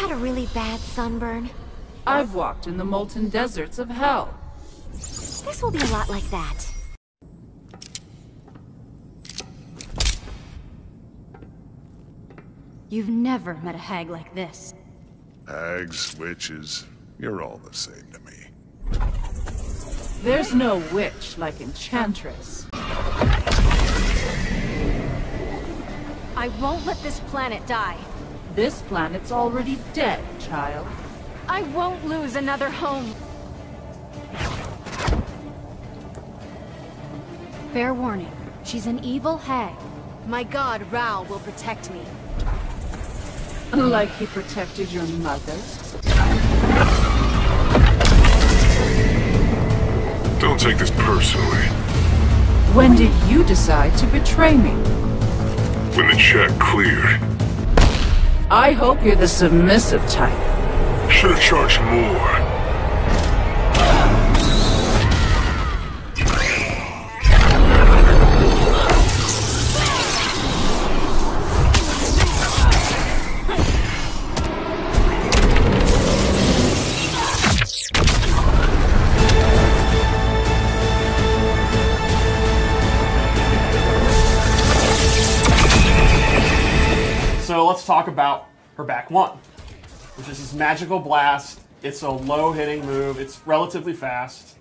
had a really bad sunburn? I've walked in the molten deserts of hell. This will be a lot like that. You've never met a hag like this. Hags, witches, you're all the same to me. There's no witch like Enchantress. I won't let this planet die. This planet's already dead, child. I won't lose another home. Fair warning, she's an evil hag. My god, Rao, will protect me. Like he protected your mother. Don't take this personally. When did you decide to betray me? When the check cleared. I hope you're the submissive type. Should have charged more. So let's talk about her back one, which is this magical blast. It's a low-hitting move. It's relatively fast.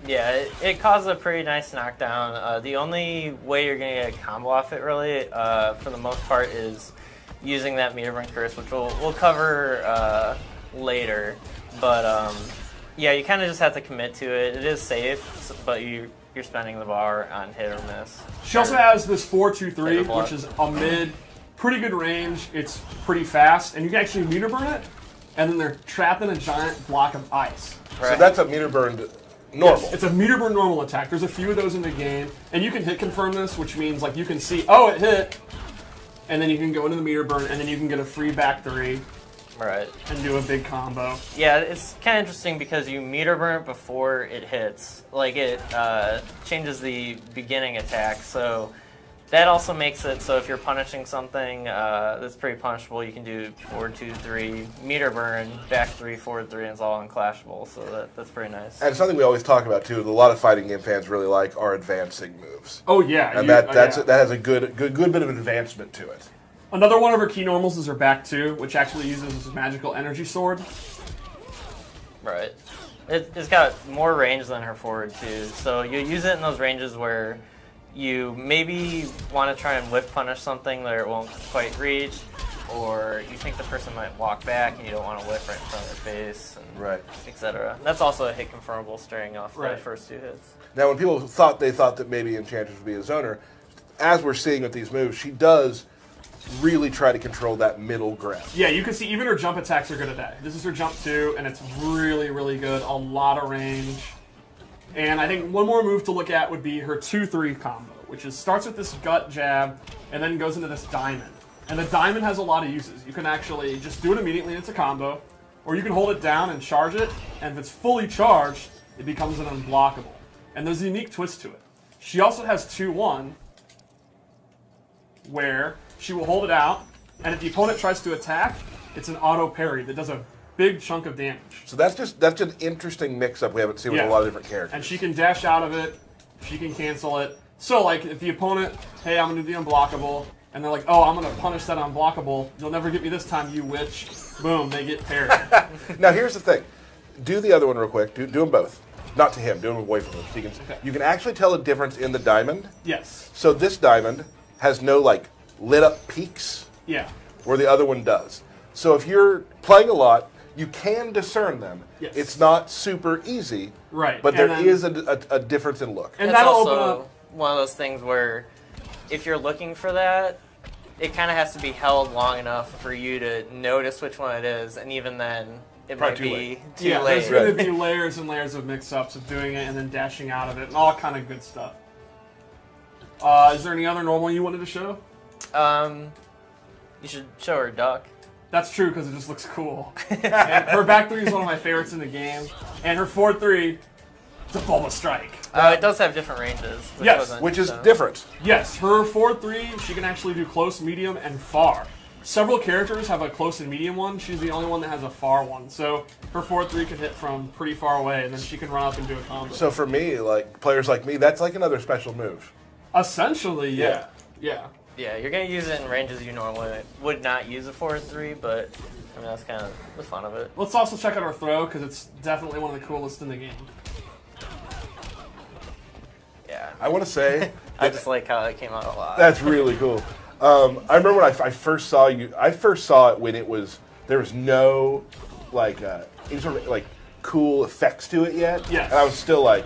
Yeah, it causes a pretty nice knockdown. The only way you're going to get a combo off it, really, for the most part, is using that meter burn curse, which we'll cover later. But yeah, you kind of just have to commit to it. It is safe, but you're spending the bar on hit or miss. She also has this 4-2-3, which is a mid, pretty good range. It's pretty fast, and you can actually meter burn it, and then they're trapped in a giant block of ice. Right. So that's a meter burned normal. Yes, it's a meter burn normal attack. There's a few of those in the game, and you can hit confirm this, which means like you can see, oh, it hit, and then you can go into the meter burn, and then you can get a free back three. Right. And do a big combo. Yeah, it's kind of interesting because you meter burn it before it hits. Like, it changes the beginning attack, so that also makes it so if you're punishing something that's pretty punishable, you can do 4-2-3, meter burn, back 3, forward 3, and it's all unclashable, so that's pretty nice. And something we always talk about, too, that a lot of fighting game fans really like are advancing moves. Oh, yeah. And that has a good bit of advancement to it. Another one of her key normals is her back 2, which actually uses this magical energy sword. Right. It's got more range than her forward 2, so you use it in those ranges where you maybe want to try and whiff punish something that it won't quite reach, or you think the person might walk back and you don't want to whiff right in front of their face, and right, etc. That's also a hit confirmable starting off the first 2 hits. Now, when people thought that maybe Enchantress would be a zoner, as we're seeing with these moves, she does really try to control that middle ground. Yeah, you can see even her jump attacks are good at that. This is her jump 2, and it's really, really good. A lot of range. And I think one more move to look at would be her 2-3 combo, which starts with this gut jab and then goes into this diamond. And the diamond has a lot of uses. You can actually just do it immediately and it's a combo, or you can hold it down and charge it, and if it's fully charged, it becomes an unblockable. And there's a unique twist to it. She also has 2-1, where she will hold it out, and if the opponent tries to attack, it's an auto parry that does a big chunk of damage. So that's an interesting mix-up we haven't seen with a lot of different characters. And she can dash out of it, she can cancel it. So, like, if the opponent, hey, I'm going to do the unblockable, and they're like, oh, I'm going to punish that unblockable, you'll never get me this time, you witch. Boom, they get parried. Now, here's the thing. Do the other one real quick. Do them both. Not to him. Do them away from him. So you can actually tell a difference in the diamond. Yes. So this diamond has no, like, lit-up peaks. Yeah. Where the other one does. So if you're playing a lot, you can discern them. Yes. It's not super easy. Right. But there is a difference in look. And that's also one of those things where if you're looking for that, it kind of has to be held long enough for you to notice which one it is, and even then, it might be too late. There's going to be layers and layers of mix-ups of doing it and then dashing out of it, and all kind of good stuff. Is there any other normal you wanted to show? You should show her duck. That's true, because it just looks cool. And her back 3 is one of my favorites in the game, and her forward 3, it's a bulba strike. It does have different ranges. Yes, which is different. Yes, her forward 3, she can actually do close, medium, and far. several characters have a close and medium one. She's the only one that has a far one. So her 4-3 can hit from pretty far away, and then she can run up and do a combo. So for me, like players like me, that's like another special move. Essentially, yeah. Yeah. Yeah, you're going to use it in ranges you normally would not use a 4-3, but I mean, that's kind of the fun of it. Let's also check out her throw, because it's definitely one of the coolest in the game. Yeah. I want to say I just like how it came out a lot. that's really cool. I remember when I first saw you. I first saw it when there was no like any sort of like cool effects to it yet. Yes. And I was still like,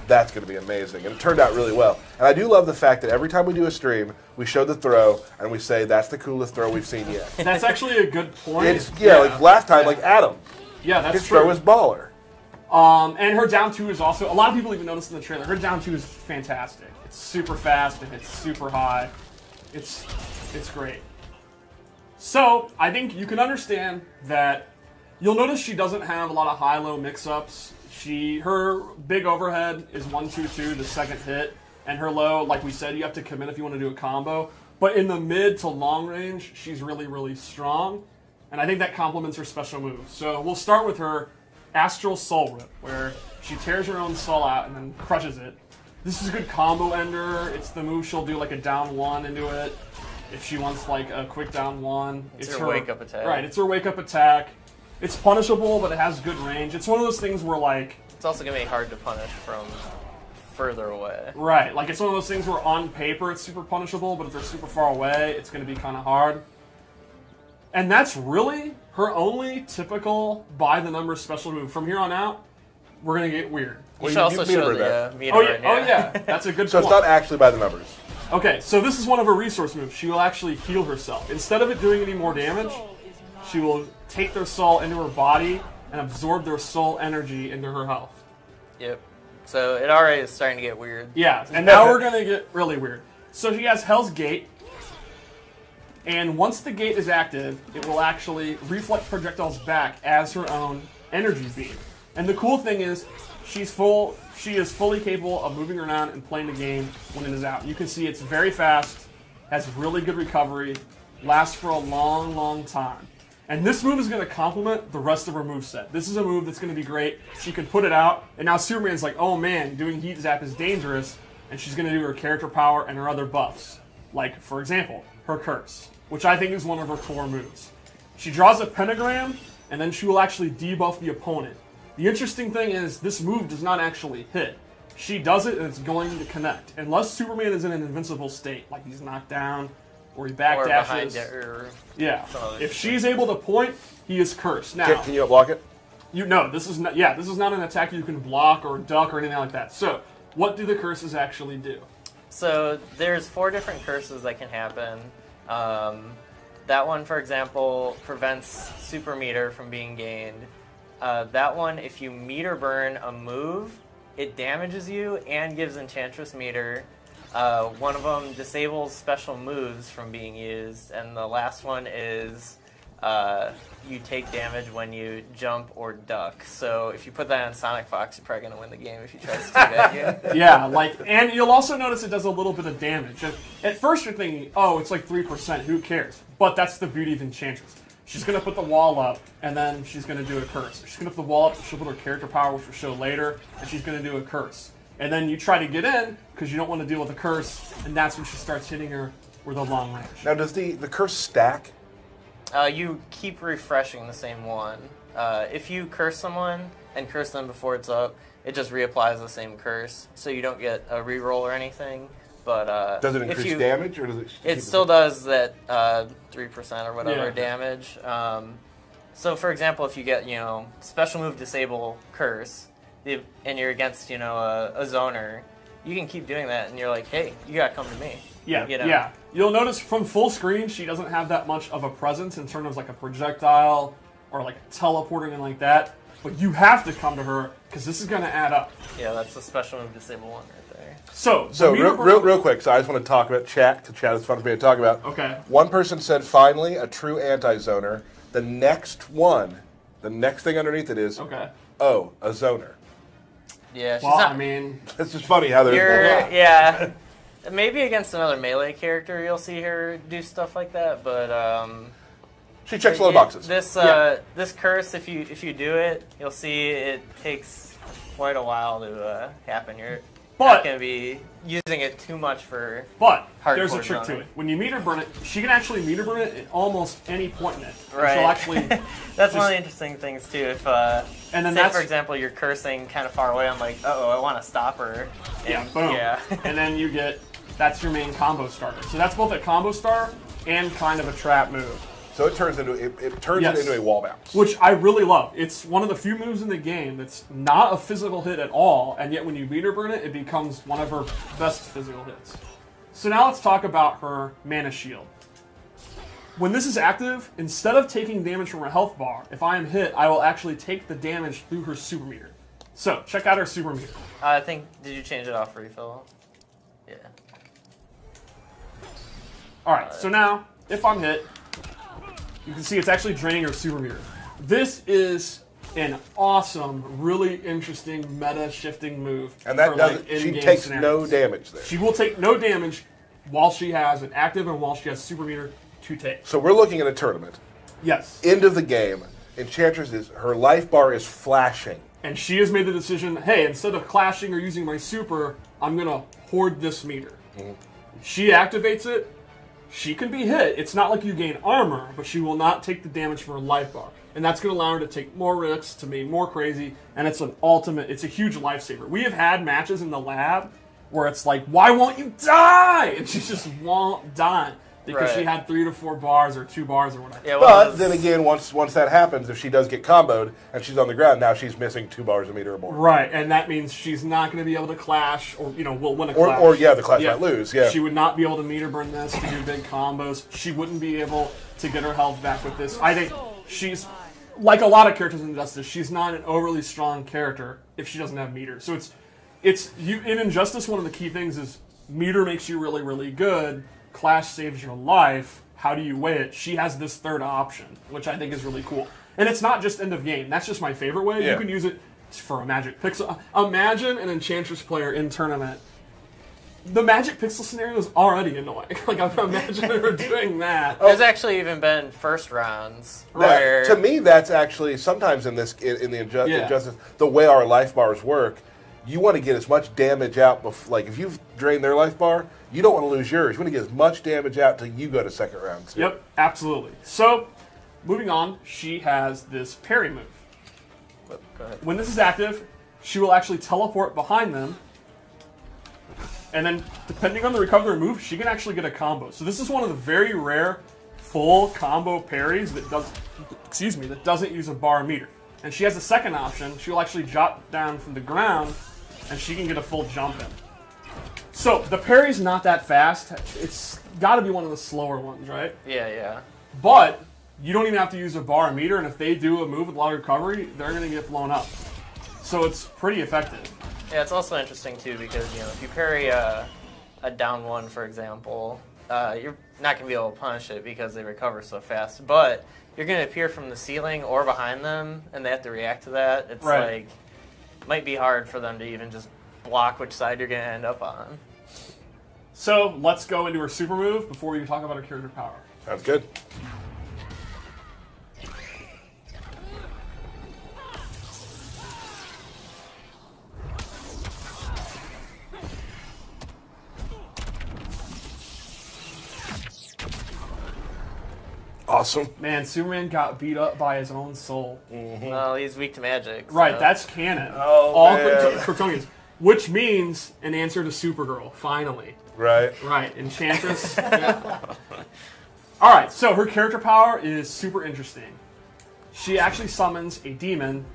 that's going to be amazing, and it turned out really well. And I do love the fact that every time we do a stream, we show the throw and we say that's the coolest throw we've seen yet. That's actually a good point. It's like last time, like Adam, Yeah, that's his true. throw is baller. And her down 2 is also, a lot of people even noticed in the trailer, her down 2 is fantastic. It's super fast and it's super high. It's great. So, I think you can understand that you'll notice she doesn't have a lot of high-low mix-ups. Her big overhead is 1-2-2, the second hit, and her low, like we said, you have to commit if you want to do a combo. But in the mid to long range, she's really, really strong, and I think that complements her special moves. So we'll start with her Astral Soul Rip, where she tears her own soul out and then crushes it. This is a good combo ender. It's the move she'll do like a down 1 into it if she wants like a quick down 1. It's her wake-up attack. Right, it's her wake-up attack. It's punishable, but it has good range. It's one of those things where like... It's also going to be hard to punish from further away. Right, like it's one of those things where on paper it's super punishable, but if they're super far away, it's going to be kind of hard. And that's really her only typical by-the-numbers special move. From here on out, we're going to get weird. You should also show the meter Oh, yeah, right now. oh, yeah, that's a good So point. it's not actually by the numbers. Okay, so this is one of her resource moves. She will actually heal herself. Instead of it doing any more damage, she will take their soul into her body and absorb their soul energy into her health. Yep. So it already is starting to get weird. Yeah, and now we're going to get really weird. So she has Hell's Gate, and once the gate is active, it will actually reflect projectiles back as her own energy beam. And the cool thing is, she is fully capable of moving around and playing the game when it is out. You can see it's very fast, has really good recovery, lasts for a long, long time. And this move is going to complement the rest of her moveset. This is a move that's going to be great. She can put it out, and now Superman's like, oh man, doing Heat Zap is dangerous, and she's going to do her character power and her other buffs. Like, for example, her Curse, which I think is one of her core moves. She draws a pentagram, and then she will actually debuff the opponent. The interesting thing is, this move does not actually hit. She does it, and it's going to connect. Unless Superman is in an invincible state, like he's knocked down, or he backdashes. Yeah. If she's able to point, he is cursed. Now, Can you block it? this is not. Yeah, this is not an attack you can block or duck or anything like that. So, what do the curses actually do? So there's 4 different curses that can happen. That one, for example, prevents super meter from being gained. That one, if you meter burn a move, it damages you and gives Enchantress meter. One of them disables special moves from being used, and the last one is you take damage when you jump or duck. So if you put that on Sonic Fox, you're probably going to win the game if you try to do that again. Yeah, and you'll also notice it does a little bit of damage. At first you're thinking, oh, it's like 3%, who cares? But that's the beauty of Enchantress. She's going to put the wall up, and then she's going to do a curse. She's going to put the wall up, she'll put her character power, which we'll show later, and she's going to do a curse. And then you try to get in, because you don't want to deal with a curse, and that's when she starts hitting her with a long range. Now, does the curse stack? You keep refreshing the same one. If you curse someone and curse them before it's up, it just reapplies the same curse, so you don't get a reroll or anything. But does it increase damage, or does it? It still does that 3% or whatever Yeah. damage. So, for example, if you get special move disable curse, and you're against a zoner, you can keep doing that, and you're like, hey, you gotta come to me. Yeah, yeah. You'll notice from full screen, she doesn't have that much of a presence in terms of like a projectile or like a teleport or anything like that. But you have to come to her because this is going to add up. Yeah, that's the special move disable one right there. So real quick, so I just want to talk about chat, because chat is fun for me to talk about. Okay. One person said, finally, a true anti-zoner. The next thing underneath it is, okay. Oh, a zoner. Yeah, she's Well, not... I mean... It's just funny how they're... Maybe against another melee character you'll see her do stuff like that, but She checks a lot of boxes. This curse, if you do it, you'll see it takes quite a while to happen. You're not going to be using it too much for. But hardcore there's a trick to it. When you meter burn it, she can actually meter burn it at almost any point in it. Right. She'll actually. That's one of the interesting things too. If and then say for example you're cursing kind of far away, I'm like, uh-oh, I want to stop her. And, boom. Yeah. And then you get that's your main combo starter. So that's both a combo starter and kind of a trap move. So it turns into it into a wall bounce, which I really love. It's one of the few moves in the game that's not a physical hit at all, and yet when you meter burn it, it becomes one of her best physical hits. So now let's talk about her mana shield. When this is active, instead of taking damage from her health bar, if I am hit, I will actually take the damage through her super meter. So check out her super meter. I think did you change it off refill? Yeah. All right. So now if I'm hit. You can see it's actually draining her super meter. This is an awesome, really interesting meta-shifting move. And that doesn't. She takes no damage there. She will take no damage while she has it active and while she has super meter to take. So we're looking at a tournament. Yes. End of the game. Enchantress her life bar is flashing. And she has made the decision, hey, instead of clashing or using my super, I'm going to hoard this meter. Mm-hmm. She activates it. She can be hit. It's not like you gain armor, but she will not take the damage from her life bar. And that's going to allow her to take more risks, to be more crazy, and it's an ultimate, it's a huge lifesaver. We have had matches in the lab where it's like, why won't you die? And she just won't die. Because she had 3 to 4 bars or 2 bars or whatever. Yeah, well, but then again, once that happens, if she does get comboed and she's on the ground, now she's missing 2 bars a meter or more. Right, and that means she's not going to be able to clash, or will win a clash. Or the clash might lose. Yeah, she would not be able to meter burn this to do big combos. She wouldn't be able to get her health back with this. I think she's like a lot of characters in Injustice. She's not an overly strong character if she doesn't have meter. So it's you in Injustice. One of the key things is meter makes you really, really good. Clash saves your life. How do you weigh it? She has this third option, which I think is really cool. And it's not just end of game. That's just my favorite way. Yeah. You can use it for a Magic Pixel. Imagine an Enchantress player in tournament. The Magic Pixel scenario is already annoying. Like, I'm imagining her doing that. There's actually even been first rounds where... To me, that's actually, sometimes in the Injustice, the way our life bars work, you want to get as much damage out. Like, if you've drained their life bar, you don't want to lose yours. You want to get as much damage out till you go to second round. Too. Yep, absolutely. So, moving on, she has this parry move. Go ahead. When this is active, she will actually teleport behind them. And then, depending on the recovery move, she can actually get a combo. So this is one of the very rare full combo parries that doesn't use a bar meter. And she has a second option. She'll actually drop down from the ground, and she can get a full jump in. So the parry's not that fast. It's got to be one of the slower ones, right? Yeah. But you don't even have to use a bar or meter, and if they do a move with a lot of recovery, they're going to get blown up. So it's pretty effective. Yeah, it's also interesting too because if you parry a down one, for example, you're not going to be able to punish it because they recover so fast. But you're going to appear from the ceiling or behind them, and they have to react to that. It's like might be hard for them to even just block which side you're going to end up on. So let's go into her super move before we talk about her character power. Sounds good. Awesome. Man, Superman got beat up by his own soul. Mm-hmm. Well, he's weak to magic. So. Right, that's canon. Oh, all man. Kryptonians. Which means an answer to Supergirl, finally. Right. Right, Enchantress. Yeah. All right, so her character power is super interesting. She actually summons a demon,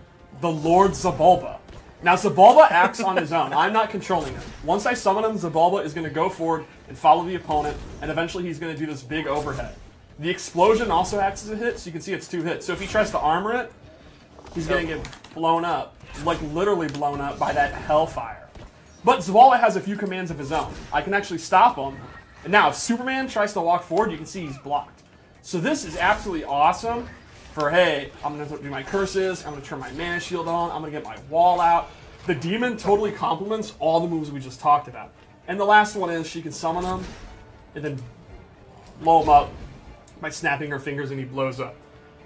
the Lord Zabulba. Now, Zabulba acts on his own. I'm not controlling him. Once I summon him, Zabulba is going to go forward and follow the opponent, and eventually he's going to do this big overhead. The explosion also acts as a hit, so you can see it's 2 hits. So if he tries to armor it, he's going to get blown up, like literally blown up by that hellfire. But Zabulba has a few commands of his own. I can actually stop him. And now, if Superman tries to walk forward, you can see he's blocked. So this is absolutely awesome for, hey, I'm going to do my curses, I'm going to turn my mana shield on, I'm going to get my wall out. The demon totally complements all the moves we just talked about. And the last one is she can summon him and then blow him up by snapping her fingers and he blows up.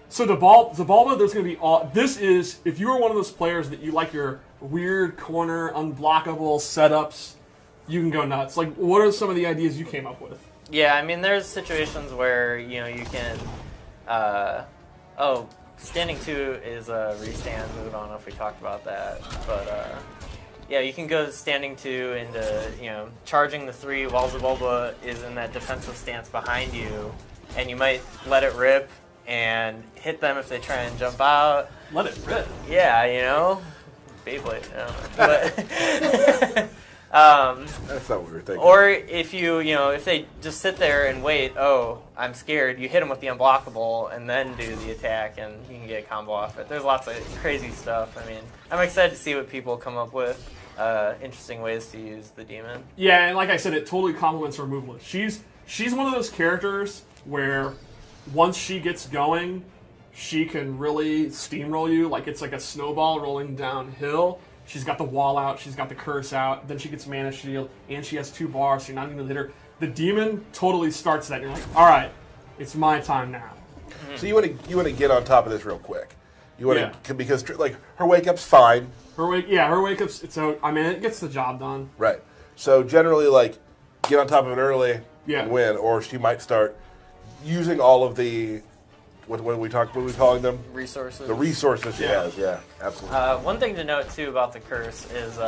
So the Bulba, there's going to be all. This is if you are one of those players that you like your weird corner unblockable setups, you can go nuts. Like, what are some of the ideas you came up with? Yeah, I mean, there's situations where you can. Standing 2 is a restand move. I don't know if we talked about that, but yeah, you can go standing 2 into charging the 3 while Zabulba is in that defensive stance behind you, and you might let it rip and hit them if they try and jump out. Let it rip. Yeah, Beyblade. But that's not what we were thinking. or if if they just sit there and wait, oh, I'm scared, you hit them with the unblockable and then do the attack, and you can get a combo off it. There's lots of crazy stuff. I mean, I'm excited to see what people come up with. Interesting ways to use the demon. Yeah, and like I said, it totally complements her move list. She's one of those characters where once she gets going, she can really steamroll you. Like it's like a snowball rolling downhill. She's got the wall out, she's got the curse out, then she gets mana shield, and she has 2 bars, so you're not even gonna hit her. The demon totally starts that. You're like, all right, it's my time now. So you want to get on top of this real quick. You want to because like her wake up's fine. Her wake up's it gets the job done. Right. So generally, like, get on top of it early and win, or she might start using all of the what are we calling them? Resources. The resources she has. Yeah, absolutely. One thing to note too about the curse is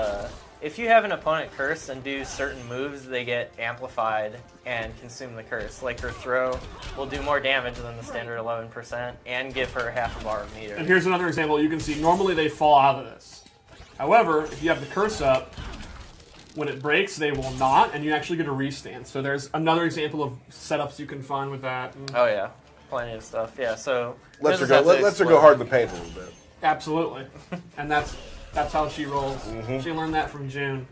if you have an opponent curse and do certain moves, they get amplified and consume the curse. Like her throw will do more damage than the standard 11% and give her half a bar of meter. And here's another example. You can see normally they fall out of this. However, if you have the curse up, when it breaks, they will not, and you actually get a restand. So there's another example of setups you can find with that. Oh yeah, plenty of stuff. Yeah, so let's her go hard in the paint a little bit. Absolutely, and that's how she rolls. Mm-hmm. She learned that from June.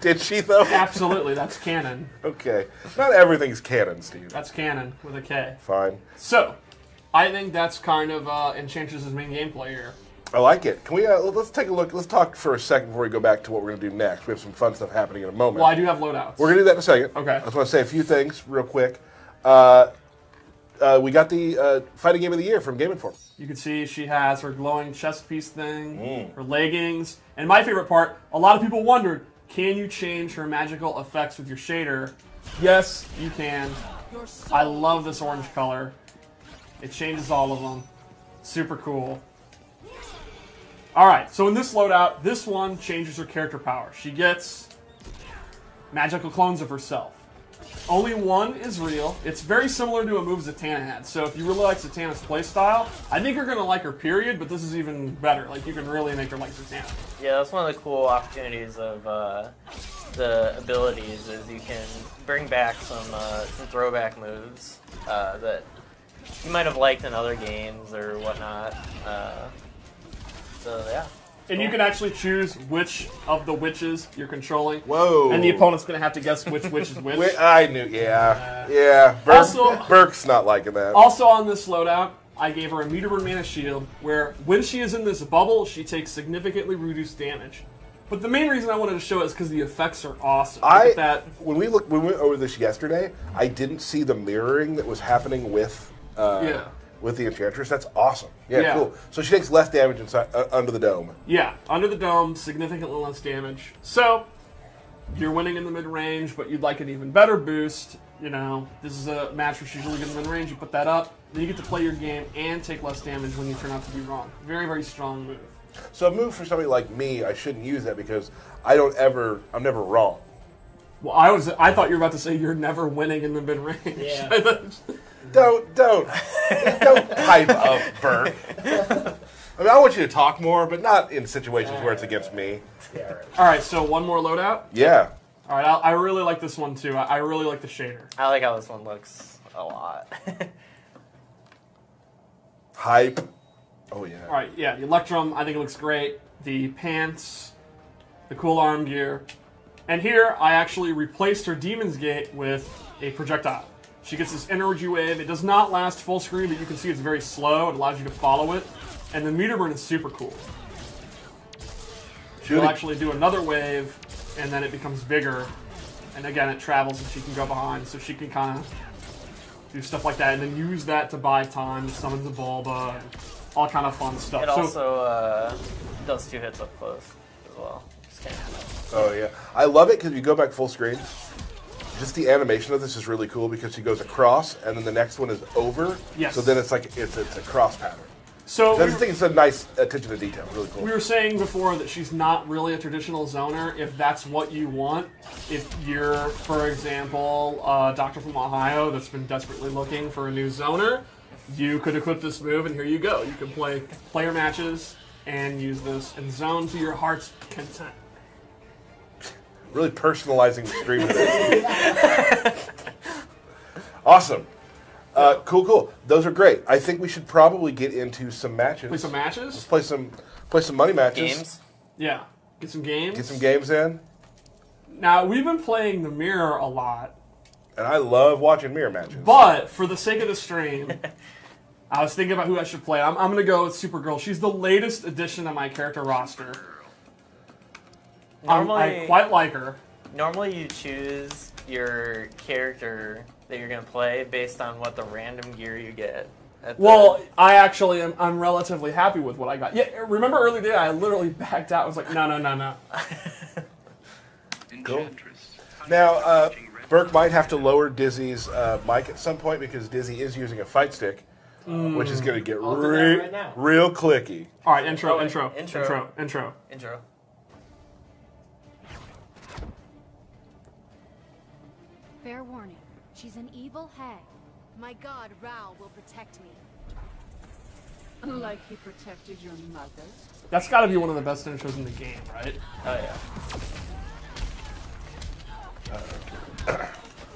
Did she though? Absolutely, that's canon. Okay, not everything's canon, Steve. That's canon with a K. Fine. So, I think that's kind of Enchantress' main gameplay here. I like it. Can we let's take a look? Let's talk for a second before we go back to what we're going to do next. We have some fun stuff happening in a moment. Well, I do have loadouts. We're going to do that in a second. Okay. I just want to say a few things real quick. We got the fighting game of the year from Game Informer. You can see she has her glowing chest piece thing, her leggings, and my favorite part, a lot of people wondered, can you change her magical effects with your shader? Yes, you can. I love this orange color. It changes all of them. Super cool. Alright, so in this loadout, this one changes her character power. She gets magical clones of herself. Only one is real. It's very similar to a move Zatanna had. So if you really like Zatanna's playstyle, I think you're going to like her period, but this is even better. Like, you can really make her like Zatanna. Yeah, that's one of the cool opportunities of the abilities is you can bring back some throwback moves that you might have liked in other games or whatnot. So, yeah. And you can actually choose which of the witches you're controlling. Whoa. And the opponent's going to have to guess which witch is which. I knew, yeah. Burke's not liking that. Also on this loadout, I gave her a meter burn mana shield, where when she is in this bubble, she takes significantly reduced damage. But the main reason I wanted to show it is because the effects are awesome. Look at that. When we went over this yesterday, I didn't see the mirroring that was happening with the Enchantress. That's awesome. Yeah, cool. So she takes less damage inside under the dome. Yeah, under the dome, significantly less damage. So, you're winning in the mid-range, but you'd like an even better boost. You know, this is a match where she's really good in the mid-range. You put that up, then you get to play your game and take less damage when you turn out to be wrong. Very, very strong move. So a move for somebody like me, I shouldn't use that because I'm never wrong. Well, I thought you were about to say you're never winning in the mid-range. Yeah. Don't hype up, Bert. I mean, I want you to talk more, but not in situations where it's against me. Yeah, right. All right, so one more loadout? Yeah. All right, I really like this one, too. I really like the shader. I like how this one looks a lot. Hype. Oh, yeah. All right, yeah, the Electrum, I think it looks great. The pants, the cool arm gear. And here, I actually replaced her Demon's Gate with a projectile. She gets this energy wave. It does not last full screen, but you can see it's very slow. It allows you to follow it. And the meter burn is super cool. She'll actually do another wave, and then it becomes bigger. And again, it travels, and she can go behind, so she can kind of do stuff like that, and then use that to buy time to summon the Bulba, and all kind of fun stuff. It also does 2 hits up close as well. Just can't have Oh yeah, I love it because you go back full screen. Just the animation of this is really cool because she goes across, and then the next one is over. Yes. So then it's like it's a cross pattern. So I just think it's a nice attention to detail. Really cool. we were saying before that she's not really a traditional zoner. If that's what you want, if you're, for example, a doctor from Ohio that's been desperately looking for a new zoner, you could equip this move, and here you go. You can play player matches and use this and zone to your heart's content. Really personalizing the stream of this. Awesome. Cool. Those are great. I think we should probably get into some matches. Play some matches? Play some money matches. games. Yeah. Get some games. Get some games in. Now, we've been playing the mirror a lot, And I love watching mirror matches. but for the sake of the stream, I was thinking about who I should play. I'm going to go with Supergirl. She's the latest addition to my character roster. I quite like her. Normally you choose your character that you're going to play based on what the random gear you get. Well, I actually am. I'm relatively happy with what I got. Yeah, remember early day, I literally backed out. I was like, no. Cool. Now, Burke might have to lower Dizzy's mic at some point because Dizzy is using a fight stick, which is going to get real clicky. All right, intro. Fair warning. She's an evil hag. My god, Rao will protect me. Like he protected your mother. That's got to be one of the best intros in the game, right? Oh, yeah.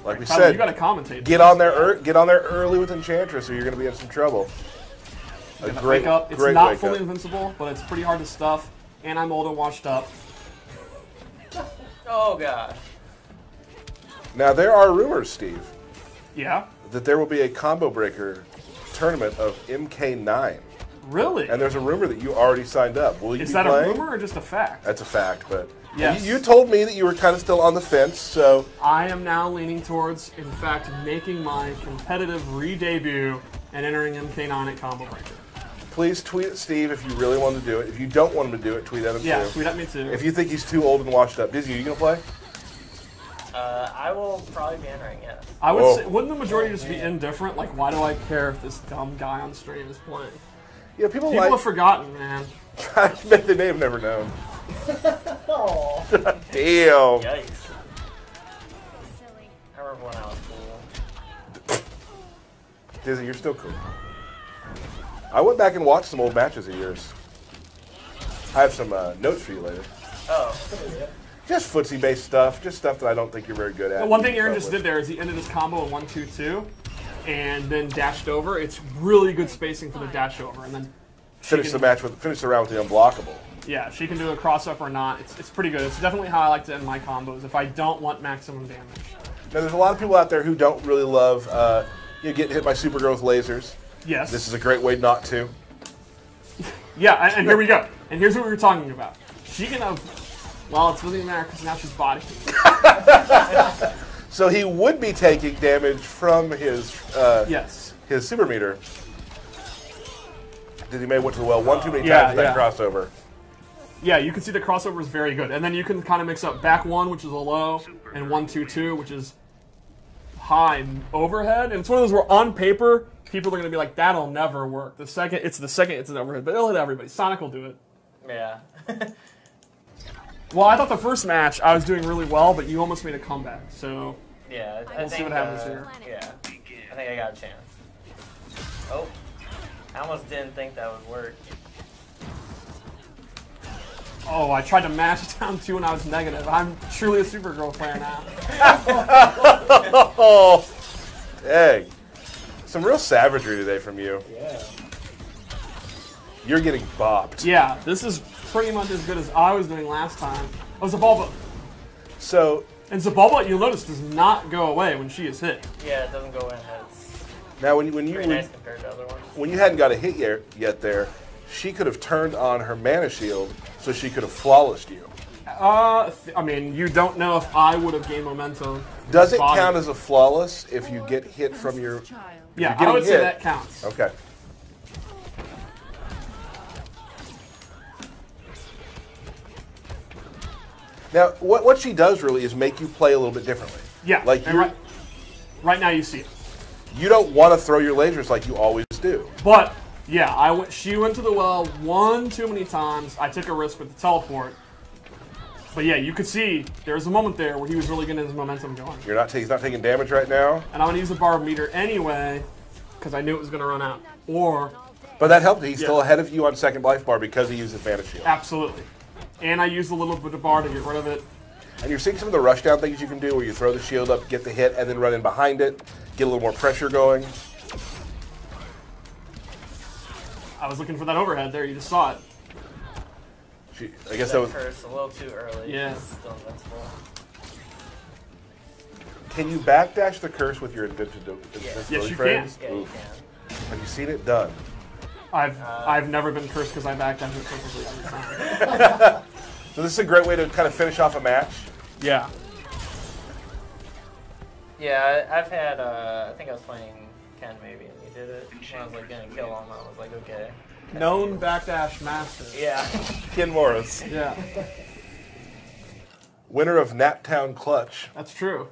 Like we Tyler, said, you got to commentate. get on there early with Enchantress, or you're going to be in some trouble. A great, Wake up. It's great not wake fully up. invincible, but it's pretty hard to stuff. And I'm old and washed up. Oh, God. Now there are rumors, Steve, Yeah. that there will be a combo breaker tournament of MK9, Really? and there's a rumor that you already signed up. Will you Is be that playing? a rumor or just a fact? That's a fact, but Yes. you told me that you were kind of still on the fence, so I am now leaning towards, in fact, making my competitive re-debut and entering MK9 at Combo Breaker. please tweet at Steve if you really want to do it. If you don't want him to do it, tweet at him Yeah, too. tweet at me too. If you think he's too old and washed up. Dizzy, are you going to play? I will probably be entering, yes. I would Whoa. say, wouldn't the majority just be indifferent? Like, why do I care if this dumb guy on stream is playing? Yeah, people People like... have forgotten, man. I bet they may have never known. Damn. Yikes. I remember when I was cool. Dizzy, you're still cool. I went back and watched some old matches of yours. I have some notes for you later. Oh. Just footsie-based stuff. Just stuff that I don't think you're very good at. The one thing Aaron just did there is he ended his combo in 1-2-2 and then dashed over. It's really good spacing for the dash over. And then Finish the round with the unblockable. yeah, she can do a cross-up or not. It's pretty good. It's definitely how I like to end my combos if I don't want maximum damage. Now, there's a lot of people out there who don't really love getting hit by Supergirl with lasers. Yes. This is a great way not to. Yeah, and here we go. And here's what we were talking about. She can have... Well, it's really matter because now she's body. So he would be taking damage from his Yes. his super meter. Dizzy May went to the well one too many times with that crossover. Yeah, you can see the crossover is very good. And then you can kind of mix up back 1, which is a low, and 1-2-2, which is high overhead. And it's one of those where on paper, people are going to be like, that'll never work. It's an overhead, but it'll hit everybody. Sonic will do it. Yeah. Well, I thought the first match I was doing really well, but you almost made a comeback. So Yeah, I we'll think, see what happens here. Yeah, I think I got a chance. Oh, I almost didn't think that would work. Oh, I tried to mash down 2 when I was negative. I'm truly a Supergirl player now. Oh, dang. Some real savagery today from you. Yeah. You're getting bopped. Yeah, this is pretty much as good as I was doing last time. Oh, Zabalba. So And Zabalba, you'll notice, does not go away when she is hit. Yeah, it doesn't go in heads. now, when Pretty you nice compared to other ones. when you hadn't got a hit yet there, she could have turned on her mana shield, so she could have flawlessed you. I mean, you don't know if I would have gained momentum. Does it count as a flawless if you get hit from your... Yeah, I would say that counts. Okay. Now, what she does really is make you play a little bit differently. Yeah, like right now you see it. You don't want to throw your lasers like you always do. But yeah, she went to the well one too many times. I took a risk with the teleport. But yeah, you could see there was a moment there where he was really getting his momentum going. He's not taking damage right now. And I'm gonna use the bar meter anyway because I knew it was gonna run out. But that helped. He's still ahead of you on second life bar because he used Advantage Shield. Absolutely. And I used a little bit of bar to get rid of it. And you're seeing some of the rushdown things you can do where you throw the shield up, get the hit, and then run in behind it, get a little more pressure going. I was looking for that overhead there. You just saw it. I guess that was... Curse a little too early. Yeah. Still invincible. Can you backdash the curse with your invincibility Yes, you frames? can. Yeah, you can. Have you seen it done? I've never been cursed because I backdash it perfectly every time. So this is a great way to kind of finish off a match. Yeah. Yeah, I've had, I think I was playing Ken maybe, and he did it. When I was like gonna kill him, I was like, okay. Known backdash master. Yeah. Ken Morris. Yeah. Winner of Naptown Clutch. That's true.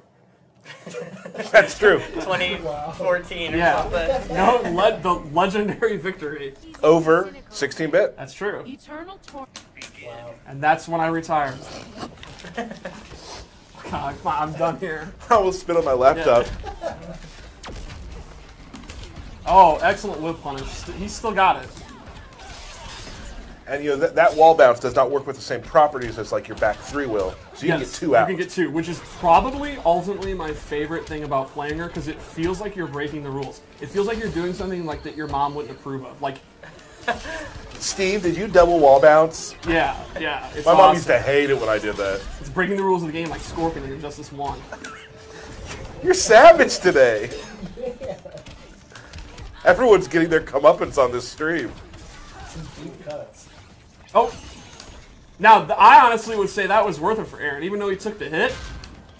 That's true. 2014 or something. No, the legendary victory. Over 16-bit. That's true. Eternal And that's when I retired. God, come on, I'm done here. I will spit on my laptop. Yeah. Oh, excellent whip punish. He's still got it. And you know that wall bounce does not work with the same properties as like your back three will, so you can get two out. You can get two, which is probably ultimately my favorite thing about playing her because it feels like you're breaking the rules. It feels like you're doing something like that your mom wouldn't approve of. Like, Steve, did you double wall bounce? yeah. It's My mom awesome. used to hate it when I did that. It's breaking the rules of the game like Scorpion in Injustice 1. You're savage today. Everyone's getting their comeuppance on this stream. Oh, now I honestly would say that was worth it for Aaron, even though he took the hit.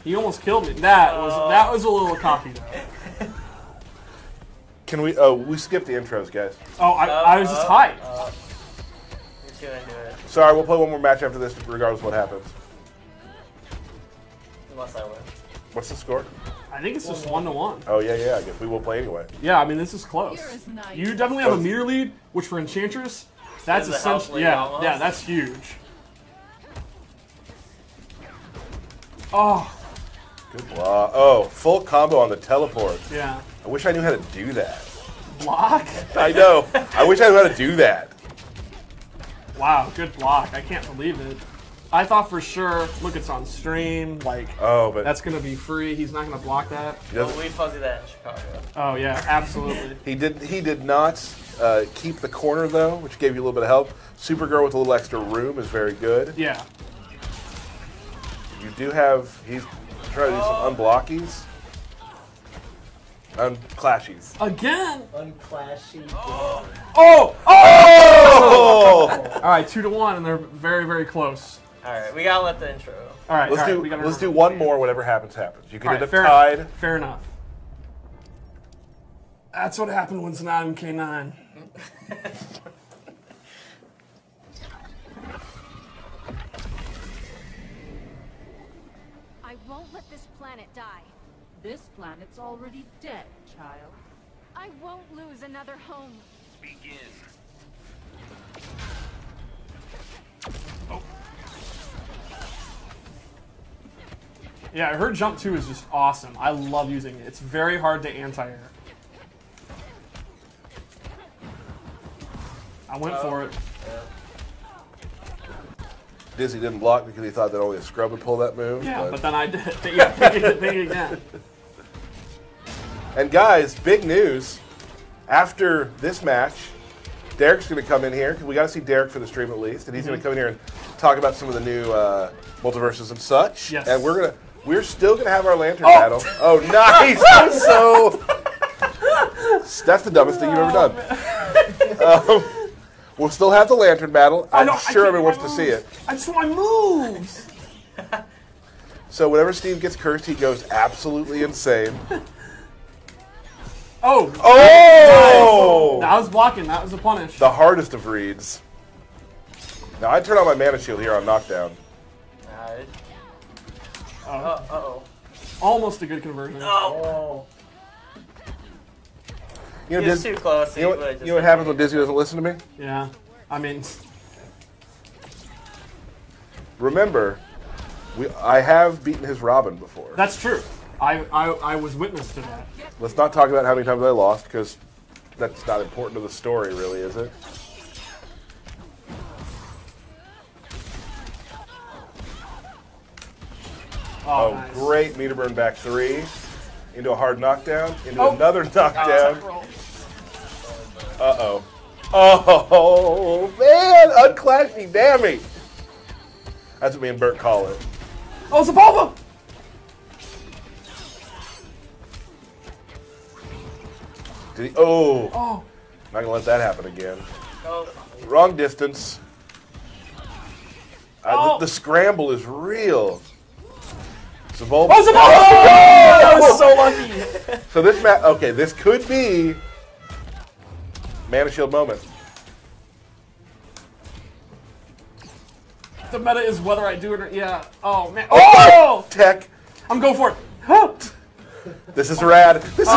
He almost killed me. That was a little cocky though. Can we? Oh, we skipped the intros, guys. Oh, I was just hyped. You're too into it. Sorry, we'll play one more match after this, regardless of what happens. Unless I win. What's the score? I think it's just 1-1. Oh yeah, I guess we will play anyway. Yeah, I mean this is close. You definitely have a mirror lead, which for Enchantress, that's essentially yeah, that's huge. Oh. Good block. Oh, full combo on the teleport. Yeah. I wish I knew how to do that. Block? I know. I wish I knew how to do that. Wow, good block. I can't believe it. I thought for sure, look, it's on stream, like, but that's going to be free. He's not going to block that. Well, we fuzzy that in Chicago. Oh, yeah, absolutely. He did not keep the corner, though, which gave you a little bit of help. Supergirl with a little extra room is very good. Yeah. You do have, he's trying to do some unblockies. Unclashies. Again? Unclashy. Oh! Oh! All right, 2-1, and they're very, very close. All right, we gotta let the intro. All right, let's do one more. Whatever happens, happens. You can end up fair tied. Enough. Fair enough. That's what happened when it's not MK9. I won't let this planet die. This planet's already dead, child. I won't lose another home. Begin. Yeah, her jump 2 is just awesome. I love using it. It's very hard to anti-air. I went for it. Dizzy didn't block because he thought that only a scrub would pull that move. Yeah, but then I did. Yeah, think it again. And guys, big news. After this match, Derek's going to come in here. We got to see Derek for the stream at least, and he's going to come in here and talk about some of the new multiverses and such. Yes. And we're still going to have our lantern battle. Oh, nice! That's the dumbest thing you've ever done. We'll still have the lantern battle. I'm sure everyone wants to see it. I just want my moves. So whenever Steve gets cursed, he goes absolutely insane. Oh! Oh! That was blocking. That was a punish. The hardest of reads. Now I turn on my mana shield here on knockdown. Uh-oh. Almost a good conversion. Oh. You know, He's too close. You know what happens when Disney doesn't listen to me? Yeah. I mean... Remember, I have beaten his Robin before. That's true. I was witness to that. Let's not talk about how many times I lost, because that's not important to the story, really, is it? Oh, nice. Great. Meter burn back 3. Into a hard knockdown. Into another knockdown. Uh-oh. Oh, man. Unclashing damage. That's what me and Bert call it. Oh, Zabulba! Did he? Oh. Not going to let that happen again. Wrong distance. The scramble is real. Zabulba. Oh, Zabulba! I was so lucky. So this okay, this could be Mana Shield moment. The meta is whether I do it or yeah. Oh man. Oh! Tech. I'm going for it. This is rad. This is.